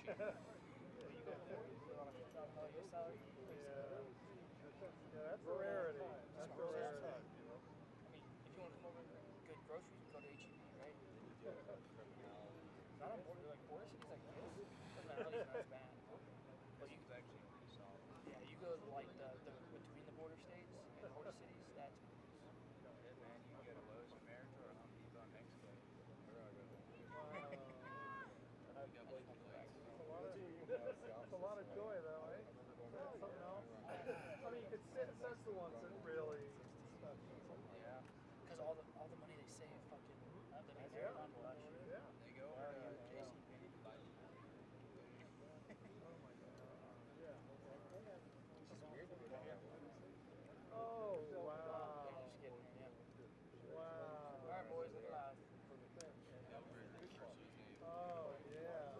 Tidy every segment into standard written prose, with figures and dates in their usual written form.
cheap. So you go for your salary. Yeah, that's a rarity. That's a rarity. I mean, if you want to come over and get groceries, go to HEB, right? Not on border, like border cities like this. Personality's not as bad. But you actually pretty solid. yeah, you go to like the between the border states and border cities. That's Yeah, man, you can go to Lowe's America or Home Depot in Mexico. It's a lot of joy, though, eh? That's something else. I mean, you could assess the ones that really. yeah. Because all the money they save, fucking, living there, not much. Yeah. They go over to JCPenney to buy Oh my God. Yeah. It's just weird to be here. Oh Yeah, wow. just kidding, yeah. Wow. All right, boys, look alive. Oh yeah.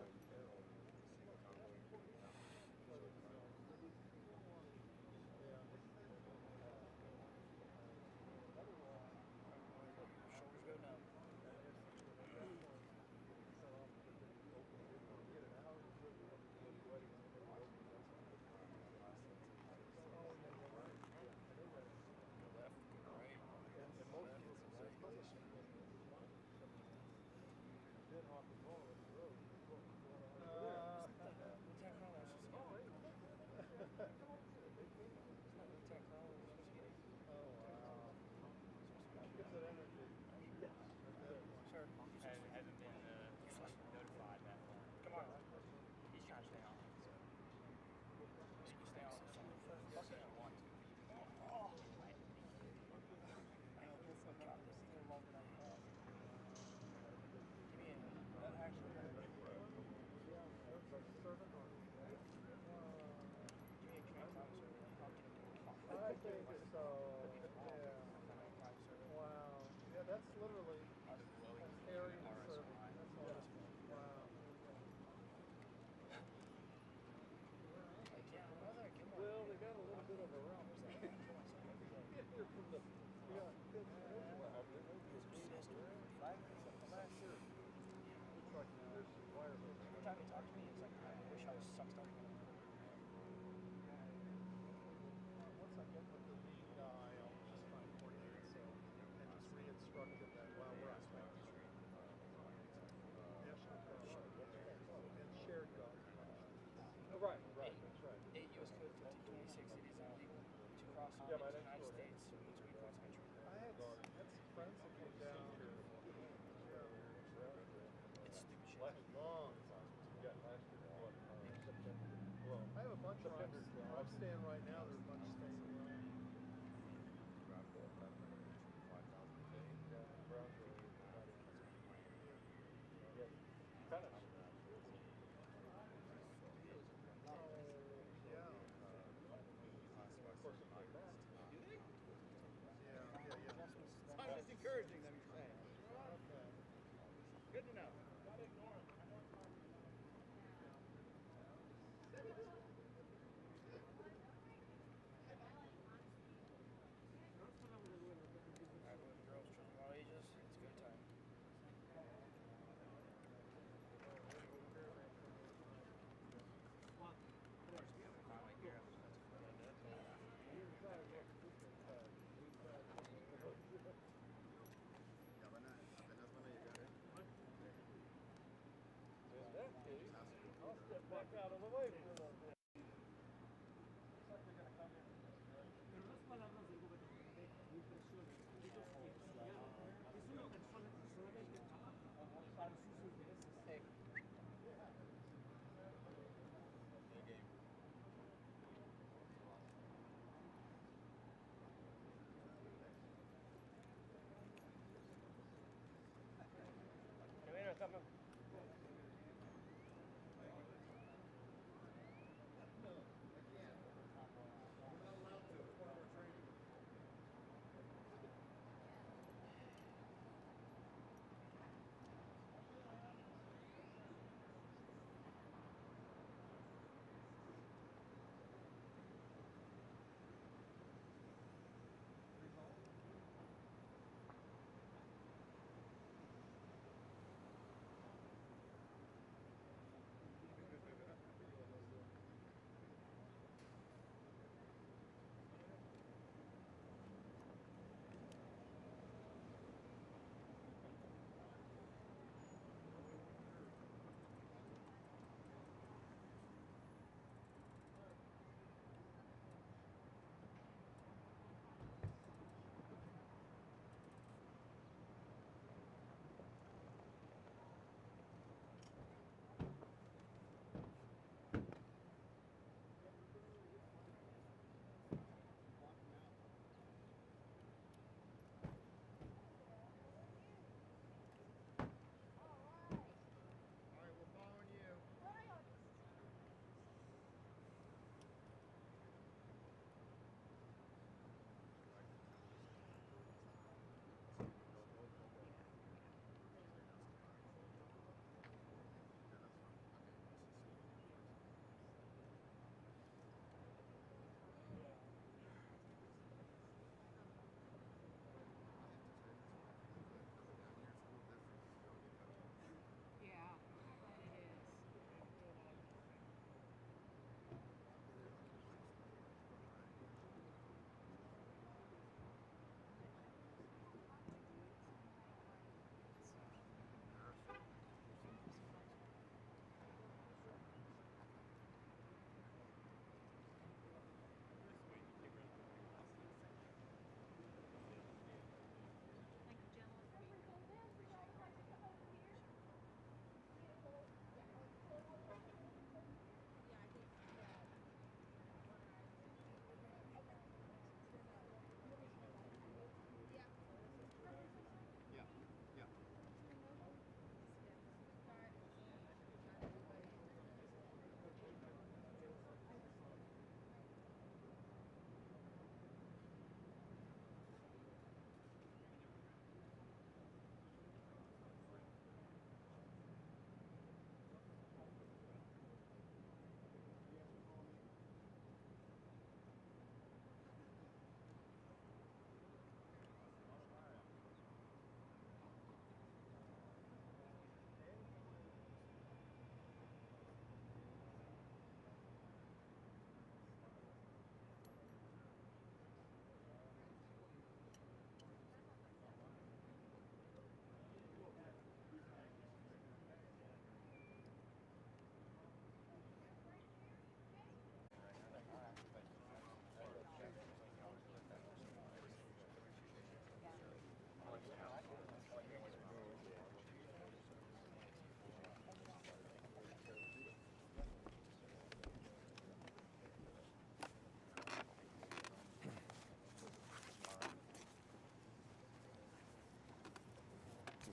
Shoulders go numb.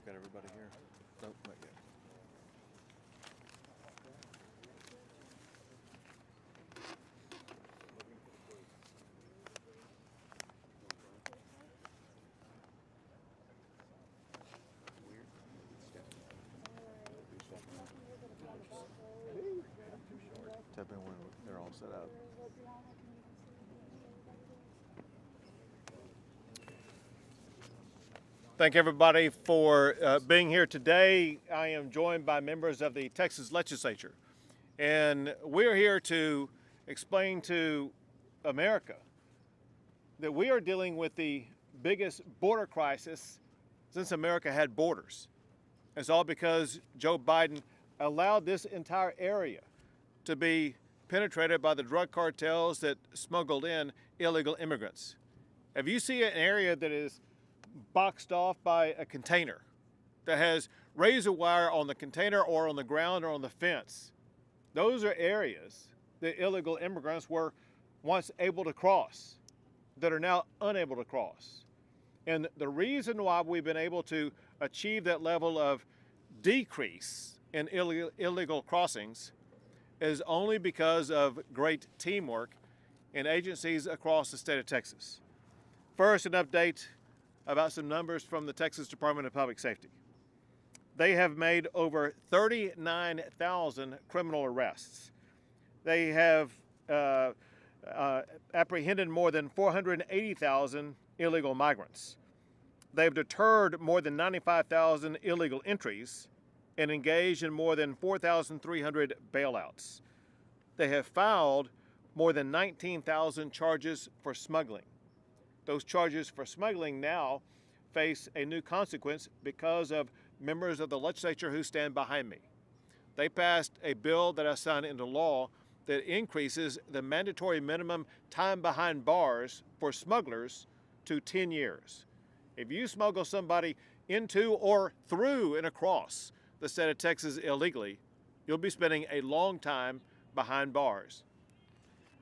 Got everybody here? Nope, not yet. Tap in when they're all set up. Thank everybody for being here today. I am joined by members of the Texas legislature, and we're here to explain to America that we are dealing with the biggest border crisis since America had borders. It's all because Joe Biden allowed this entire area to be penetrated by the drug cartels that smuggled in illegal immigrants. If you see an area that is boxed off by a container that has razor wire on the container or on the ground or on the fence, those are areas that illegal immigrants were once able to cross that are now unable to cross. And the reason why we've been able to achieve that level of decrease in illegal crossings is only because of great teamwork in agencies across the state of Texas. First, an update about some numbers from the Texas Department of Public Safety. They have made over 39,000 criminal arrests. They have apprehended more than 480,000 illegal migrants. They've deterred more than 95,000 illegal entries and engaged in more than 4,300 bailouts. They have filed more than 19,000 charges for smuggling. Those charges for smuggling now face a new consequence because of members of the legislature who stand behind me. They passed a bill that I signed into law that increases the mandatory minimum time behind bars for smugglers to 10 years. If you smuggle somebody into or through and across the state of Texas illegally, you'll be spending a long time behind bars.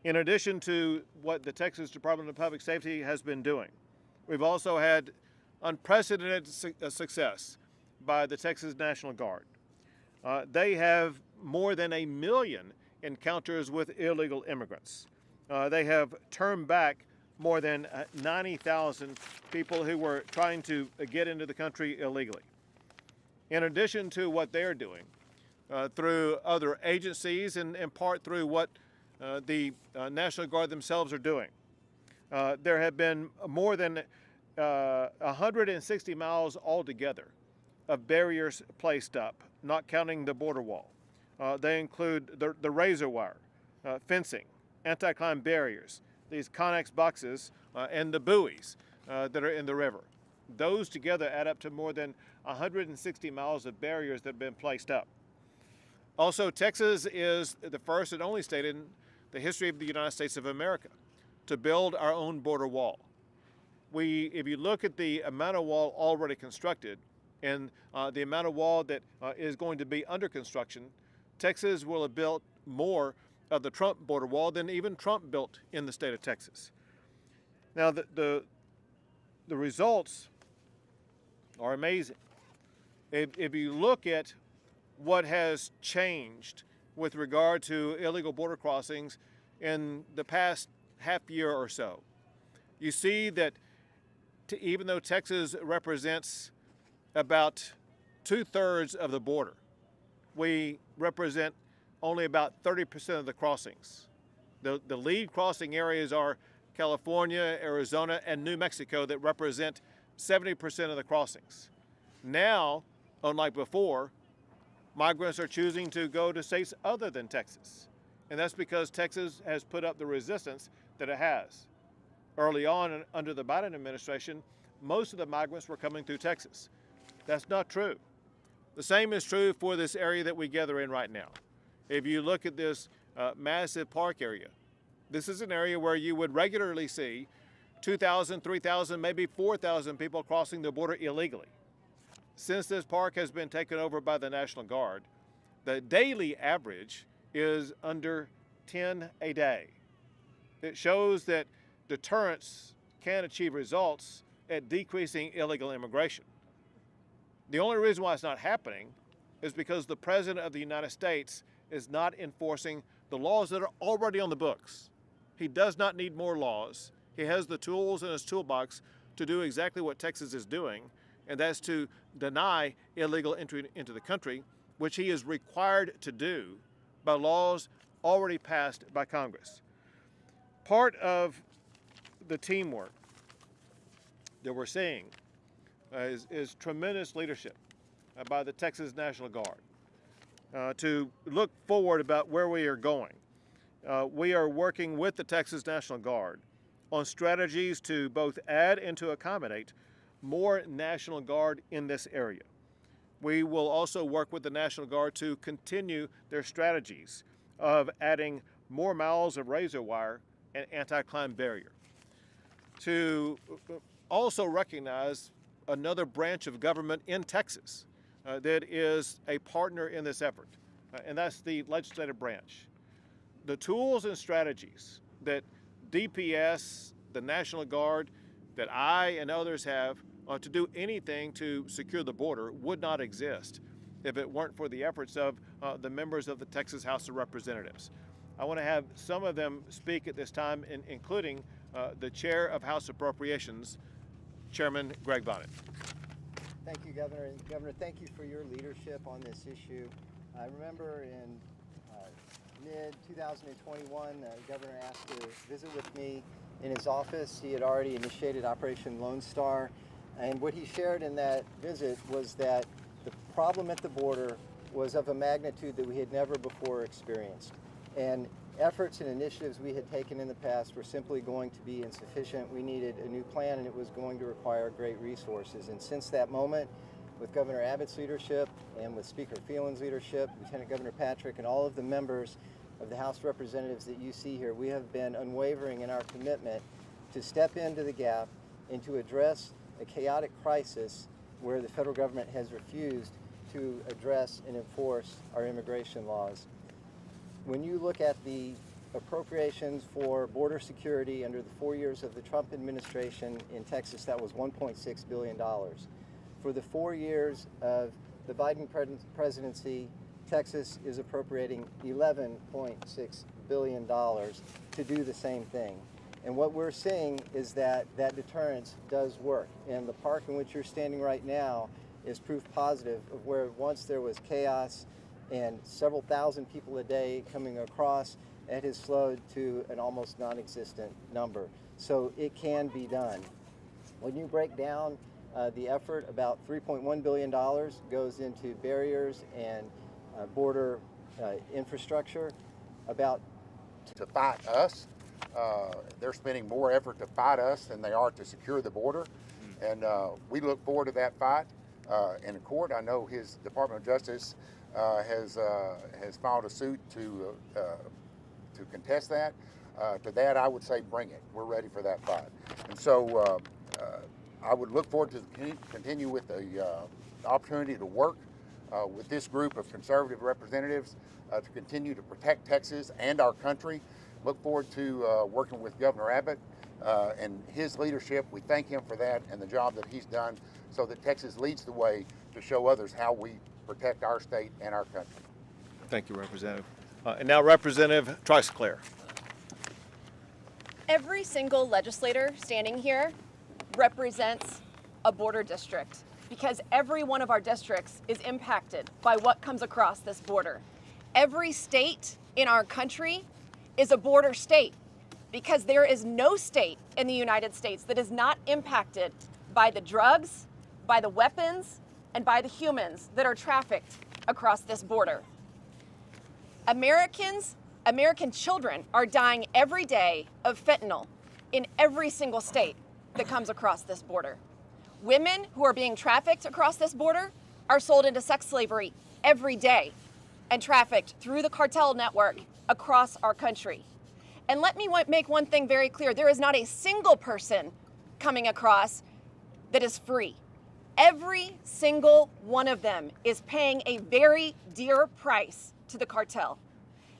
In addition to what the Texas Department of Public Safety has been doing, we've also had unprecedented success by the Texas National Guard. They have more than 1 million encounters with illegal immigrants. They have turned back more than 90,000 people who were trying to get into the country illegally. In addition to what they're doing through other agencies and in part through what the National Guard themselves are doing, there have been more than 160 miles altogether of barriers placed up, not counting the border wall. They include the razor wire, fencing, anti-climb barriers, these Connex boxes, and the buoys that are in the river. Those together add up to more than 160 miles of barriers that have been placed up. Also, Texas is the first and only state in the history of the United States of America to build our own border wall. If you look at the amount of wall already constructed and the amount of wall that is going to be under construction, Texas will have built more of the Trump border wall than even Trump built in the state of Texas. Now, the results are amazing. If you look at what has changed with regard to illegal border crossings in the past half year or so, you see that even though Texas represents about 2/3 of the border, we represent only about 30% of the crossings. The lead crossing areas are California, Arizona, and New Mexico that represent 70% of the crossings. Now, unlike before, migrants are choosing to go to states other than Texas. And that's because Texas has put up the resistance that it has. Early on, under the Biden administration, most of the migrants were coming through Texas. That's not true. The same is true for this area that we gather in right now. If you look at this massive park area, this is an area where you would regularly see 2,000, 3,000, maybe 4,000 people crossing the border illegally. Since this park has been taken over by the National Guard, the daily average is under 10 a day. It shows that deterrence can achieve results at decreasing illegal immigration. The only reason why it's not happening is because the President of the United States is not enforcing the laws that are already on the books. He does not need more laws. He has the tools in his toolbox to do exactly what Texas is doing, and that's to deny illegal entry into the country, which he is required to do by laws already passed by Congress. Part of the teamwork that we're seeing is tremendous leadership by the Texas National Guard to look forward about where we are going. We are working with the Texas National Guard on strategies to both add and to accommodate more National Guard in this area. We will also work with the National Guard to continue their strategies of adding more miles of razor wire and anti-climb barrier. To also recognize another branch of government in Texas that is a partner in this effort, and that's the legislative branch. The tools and strategies that DPS, the National Guard, that I and others have to do anything to secure the border would not exist if it weren't for the efforts of the members of the Texas House of Representatives. I want to have some of them speak at this time, including the Chair of House Appropriations, Chairman Greg Bonnet. Thank you, Governor. And Governor, thank you for your leadership on this issue. I remember in mid-2021, the Governor asked to visit with me in his office. He had already initiated Operation Lone Star, and what he shared in that visit was that the problem at the border was of a magnitude that we had never before experienced. And efforts and initiatives we had taken in the past were simply going to be insufficient. We needed a new plan, and it was going to require great resources. And since that moment, with Governor Abbott's leadership and with Speaker Phelan's leadership, Lieutenant Governor Patrick, and all of the members of the House of Representatives that you see here, we have been unwavering in our commitment to step into the gap and to address a chaotic crisis where the federal government has refused to address and enforce our immigration laws. When you look at the appropriations for border security under the 4 years of the Trump administration in Texas, that was $1.6 billion. For the 4 years of the Biden presidency, Texas is appropriating $11.6 billion to do the same thing. And what we're seeing is that that deterrence does work. And the park in which you're standing right now is proof positive of where once there was chaos and several thousand people a day coming across, it has slowed to an almost non-existent number. So it can be done. When you break down the effort, about $3.1 billion goes into barriers and border infrastructure. To fight us, they're spending more effort to fight us than they are to secure the border, and we look forward to that fight in court. I know his Department of Justice has filed a suit to contest that. To that, I would say bring it. We're ready for that fight, and so I would look forward to continue with the opportunity to work with this group of conservative representatives to continue to protect Texas and our country. Look forward to working with Governor Abbott and his leadership. We thank him for that and the job that he's done so that Texas leads the way to show others how we protect our state and our country. Thank you, Representative. And now Representative Trice-Clair. Every single legislator standing here represents a border district because every one of our districts is impacted by what comes across this border. Every state in our country is a border state because there is no state in the United States that is not impacted by the drugs, by the weapons, and by the humans that are trafficked across this border. American children are dying every day of fentanyl in every single state that comes across this border. Women who are being trafficked across this border are sold into sex slavery every day and trafficked through the cartel network across our country. And let me make one thing very clear. There is not a single person coming across that is free. Every single one of them is paying a very dear price to the cartel.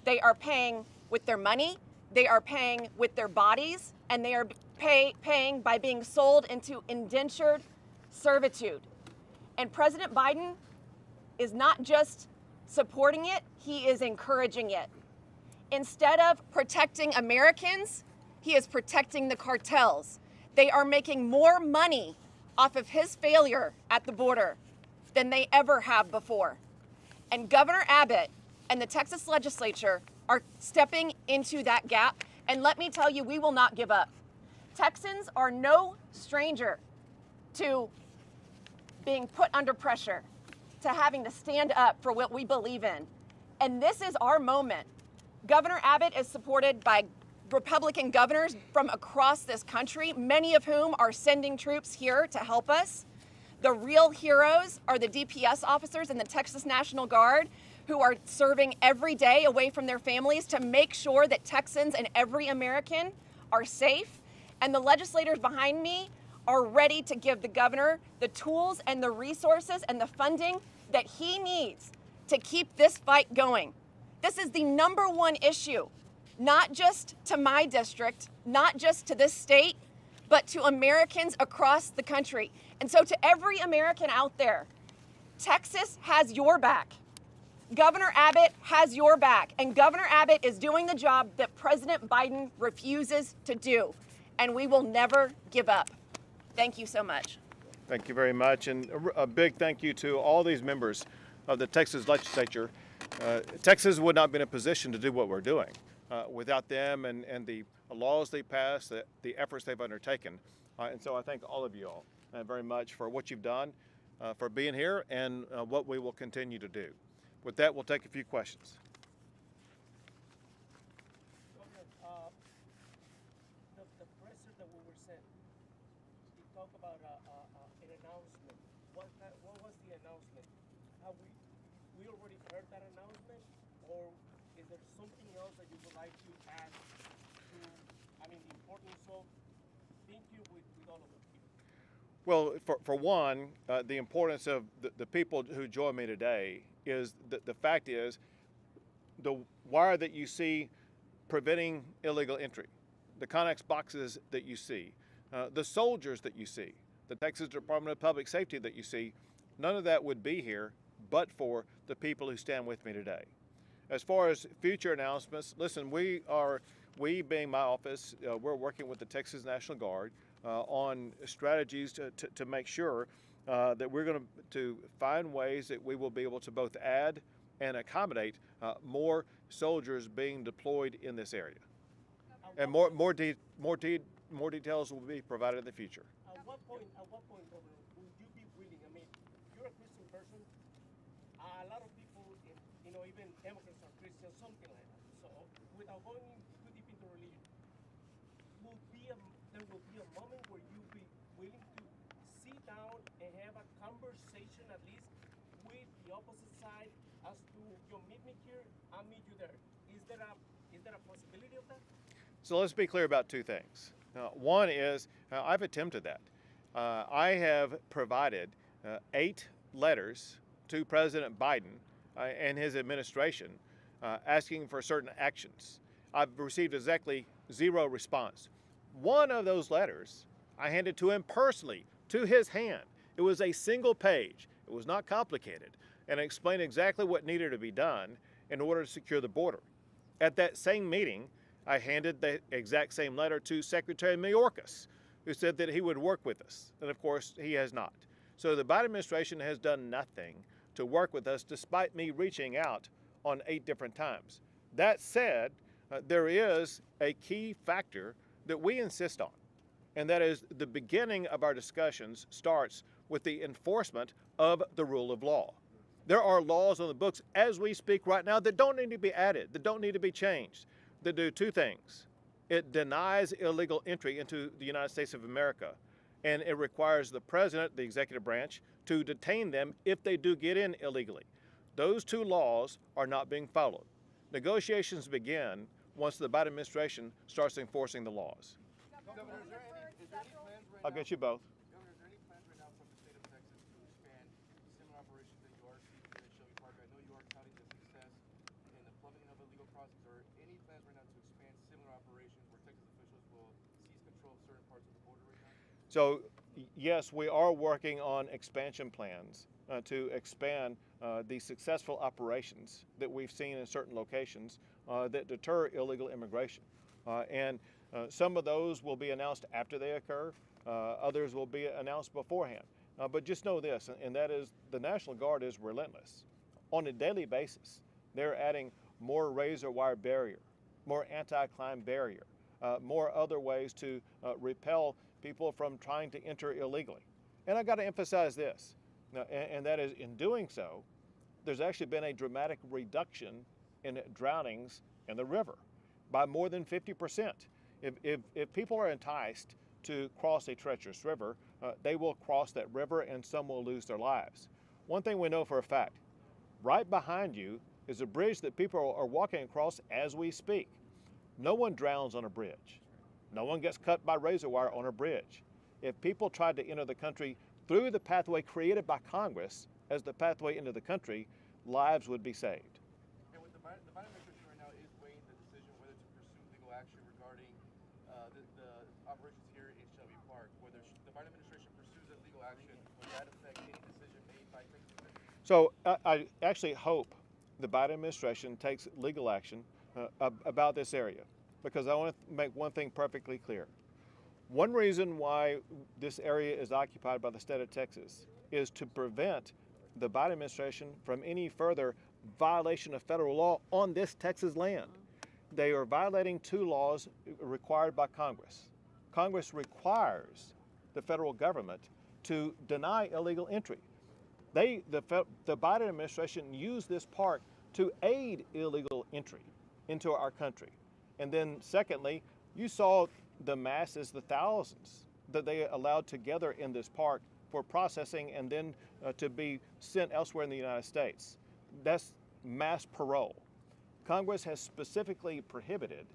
They are paying with their money, they are paying with their bodies, and they are paying by being sold into indentured servitude. And President Biden is not just supporting it, he is encouraging it. Instead of protecting Americans, he is protecting the cartels. They are making more money off of his failure at the border than they ever have before. And Governor Abbott and the Texas legislature are stepping into that gap. And let me tell you, we will not give up. Texans are no stranger to being put under pressure, to having to stand up for what we believe in. And this is our moment. Governor Abbott is supported by Republican governors from across this country, many of whom are sending troops here to help us. The real heroes are the DPS officers in the Texas National Guard who are serving every day away from their families to make sure that Texans and every American are safe. And the legislators behind me are ready to give the governor the tools and the resources and the funding that he needs to keep this fight going. This is the number one issue, not just to my district, not just to this state, but to Americans across the country. And so to every American out there, Texas has your back. Governor Abbott has your back, and Governor Abbott is doing the job that President Biden refuses to do, and we will never give up. Thank you so much. Thank you very much, and a big thank you to all these members of the Texas legislature. Texas would not be in a position to do what we're doing without them and the laws they passed, the efforts they've undertaken. And so I thank all of you all very much for what you've done, for being here, and what we will continue to do. With that, we'll take a few questions. The presser that we were sent, he talked about an announcement. What was the announcement? Have we already heard that announcement, or is there something else that you would like to add to, the importance of thinking with all of us? Well, for one, the importance of the people who join me today is the fact is the wire that you see preventing illegal entry, the Connex boxes that you see, the soldiers that you see, the Texas Department of Public Safety that you see, none of that would be here but for the people who stand with me today. As far as future announcements, listen, we being my office, we're working with the Texas National Guard on strategies to make sure that we're going to find ways that we will be able to both add and accommodate more soldiers being deployed in this area. And more details will be provided in the future. At what point, Governor, would you be willing? You're a Christian person. A lot of people, even Democrats are Christians, something like that. So, without going too deep into religion, there will be a moment where you'll be willing to sit down and have a conversation, at least with the opposite side, as to you meet me here, I'll meet you there. Is there a possibility of that? So let's be clear about two things. One is I've attempted that. I have provided 8 letters to President Biden and his administration asking for certain actions. I've received exactly 0 response. One of those letters I handed to him personally, to his hand. It was a single page. It was not complicated, and it explained exactly what needed to be done in order to secure the border. At that same meeting, I handed the exact same letter to Secretary Mayorkas, who said that he would work with us, and of course he has not. So the Biden administration has done nothing to work with us, despite me reaching out on 8 different times. That said, there is a key factor that we insist on, and that is the beginning of our discussions starts with the enforcement of the rule of law. There are laws on the books as we speak right now that don't need to be added, that don't need to be changed, that do 2 things. It denies illegal entry into the United States of America, and it requires the president, the executive branch, to detain them if they do get in illegally. Those 2 laws are not being followed. Negotiations begin once the Biden administration starts enforcing the laws. Governor, is there any plans right I'll get you both. Governor, is there any plans right now from the state of Texas to expand similar operations that you are seeing here in Shelby Park? I know you are touting the success in the plummeting of illegal crossings. Are any plans right now to expand similar operations where Texas officials will seize control of certain parts of the border right now? So yes, we are working on expansion plans to expand the successful operations that we've seen in certain locations that deter illegal immigration. And some of those will be announced after they occur. Others will be announced beforehand. But just know this, and that is the National Guard is relentless. On a daily basis, they're adding more razor wire barrier, more anti-climb barrier, more other ways to repel people from trying to enter illegally. And I got to emphasize this, and that is in doing so, there's actually been a dramatic reduction in drownings in the river by more than 50%. If people are enticed to cross a treacherous river, they will cross that river and some will lose their lives. One thing we know for a fact, right behind you is a bridge that people are walking across as we speak. No one drowns on a bridge. No one gets cut by razor wire on a bridge. If people tried to enter the country through the pathway created by Congress as the pathway into the country, lives would be saved. And with the Biden administration right now is weighing the decision whether to pursue legal action regarding the operations here in Shelby Park. Whether the Biden administration pursues a legal action, would that affect any decision made by Texas officials? So I actually hope the Biden administration takes legal action about this area, because I want to make one thing perfectly clear. One reason why this area is occupied by the state of Texas is to prevent the Biden administration from any further violation of federal law on this Texas land. They are violating two laws required by Congress. Congress requires the federal government to deny illegal entry. The Biden administration used this park to aid illegal entry into our country. And then secondly, you saw the masses, the thousands that they allowed together in this park for processing and then to be sent elsewhere in the United States. That's mass parole. Congress has specifically prohibited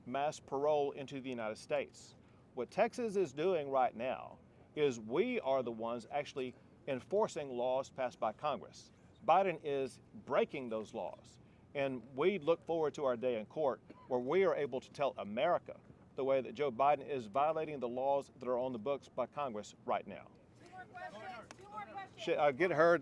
mass parole into the United States. What Texas is doing right now is we are the ones actually enforcing laws passed by Congress. Biden is breaking those laws. And we look forward to our day in court where we are able to tell America the way that Joe Biden is violating the laws that are on the books by Congress right now. Two more questions. I'll get her.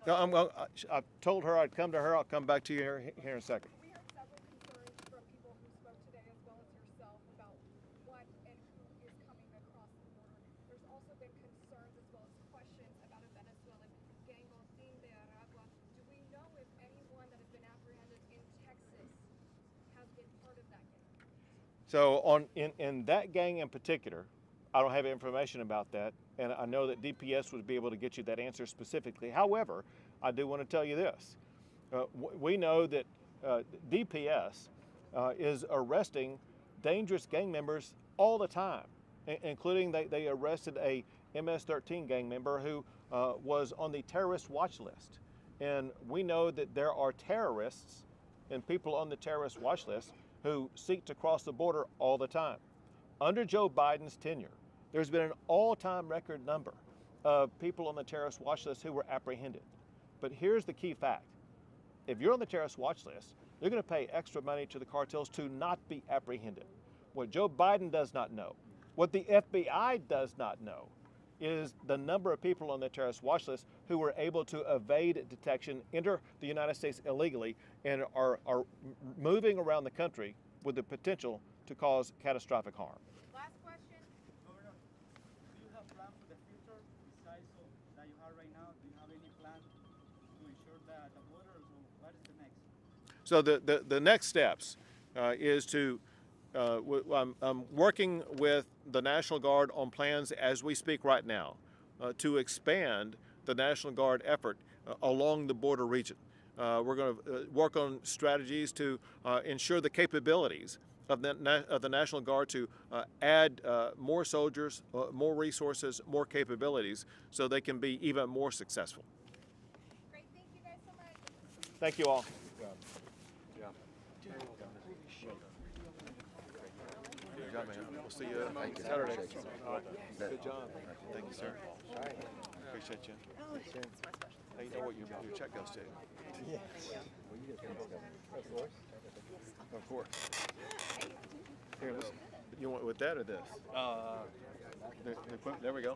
I told her I'd come to her. I'll come back to you here in a second. We heard several concerns from people who spoke today, as well as yourself, about what and who is coming across the border. There's also been concerns as well as questions about a Venezuelan gang called Team de Aragua. Do we know if anyone that has been apprehended in Texas has been part of that gang? So in that gang in particular, I don't have information about that, and I know that DPS would be able to get you that answer specifically. However, I do want to tell you this. We know that DPS is arresting dangerous gang members all the time, including they arrested a MS-13 gang member who was on the terrorist watch list. And we know that there are terrorists and people on the terrorist watch list who seek to cross the border all the time. Under Joe Biden's tenure, there's been an all-time record number of people on the terrorist watch list who were apprehended. But here's the key fact. If you're on the terrorist watch list, you're going to pay extra money to the cartels to not be apprehended. What Joe Biden does not know, what the FBI does not know, is the number of people on the terrorist watch list who were able to evade detection, enter the United States illegally, and are moving around the country with the potential to cause catastrophic harm. Last question. Governor, do you have plans for the future besides that you have right now? Do you have any plan to ensure that the borders, or what is the next? So the next steps is to, I'm working with the National Guard on plans as we speak right now to expand the National Guard effort along the border region. We're going to work on strategies to ensure the capabilities of the National Guard to add more soldiers, more resources, more capabilities so they can be even more successful. Great. Thank you guys so much. Thank you all. Good job, man. We'll see you Saturday. Good job. Thank you, sir. Appreciate you. Now you know what your check goes to. Yes. Well, you get things going. Of course. Of course. Here, listen. You want with that or this? There we go.